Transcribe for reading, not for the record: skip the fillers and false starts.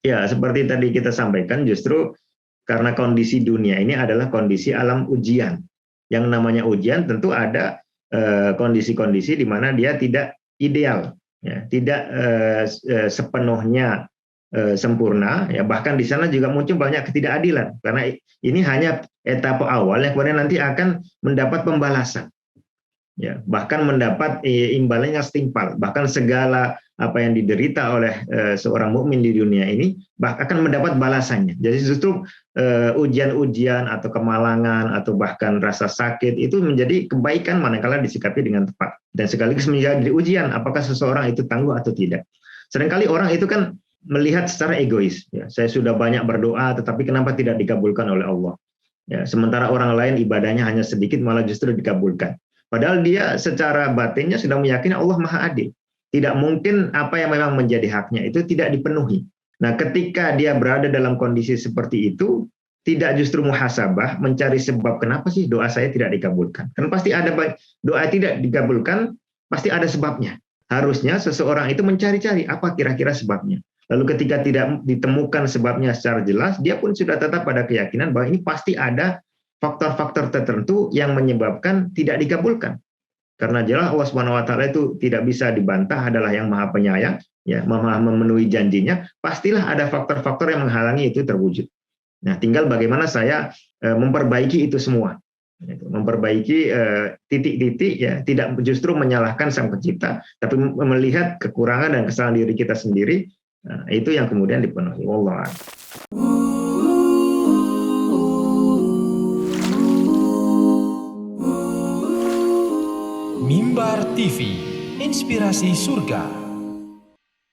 Ya, seperti tadi kita sampaikan, justru karena kondisi dunia ini adalah kondisi alam ujian. Yang namanya ujian tentu ada kondisi-kondisi di mana dia tidak ideal, ya, tidak sepenuhnya sempurna, ya, bahkan di sana juga muncul banyak ketidakadilan karena ini hanya etapa awal yang kemudian nanti akan mendapat pembalasan, ya, bahkan mendapat imbalan yang setimpal, bahkan segala apa yang diderita oleh seorang mukmin di dunia ini akan mendapat balasannya. Jadi justru ujian-ujian atau kemalangan atau bahkan rasa sakit itu menjadi kebaikan manakala disikapi dengan tepat, dan sekaligus menjadi ujian apakah seseorang itu tangguh atau tidak. Seringkali orang itu kan melihat secara egois, ya, saya sudah banyak berdoa tetapi kenapa tidak dikabulkan oleh Allah, ya, sementara orang lain ibadahnya hanya sedikit malah justru dikabulkan. Padahal dia secara batinnya sudah meyakini Allah Maha Adil. Tidak mungkin apa yang memang menjadi haknya itu tidak dipenuhi. Nah, ketika dia berada dalam kondisi seperti itu, tidak justru muhasabah, mencari sebab kenapa sih doa saya tidak dikabulkan. Kan pasti ada doa tidak dikabulkan, pasti ada sebabnya. Harusnya seseorang itu mencari-cari apa kira-kira sebabnya. Lalu ketika tidak ditemukan sebabnya secara jelas, dia pun sudah tetap pada keyakinan bahwa ini pasti ada faktor-faktor tertentu yang menyebabkan tidak dikabulkan. Karena jelas Allah Subhanahu wa taala itu tidak bisa dibantah, adalah yang Maha Penyayang, ya, Maha memenuhi janjinya, pastilah ada faktor-faktor yang menghalangi itu terwujud. Nah, tinggal bagaimana saya memperbaiki itu semua. Memperbaiki titik-titik, ya, tidak justru menyalahkan Sang Pencipta, tapi melihat kekurangan dan kesalahan diri kita sendiri. Nah, itu yang kemudian dipenuhi. Wallah. Mimbar TV, inspirasi surga.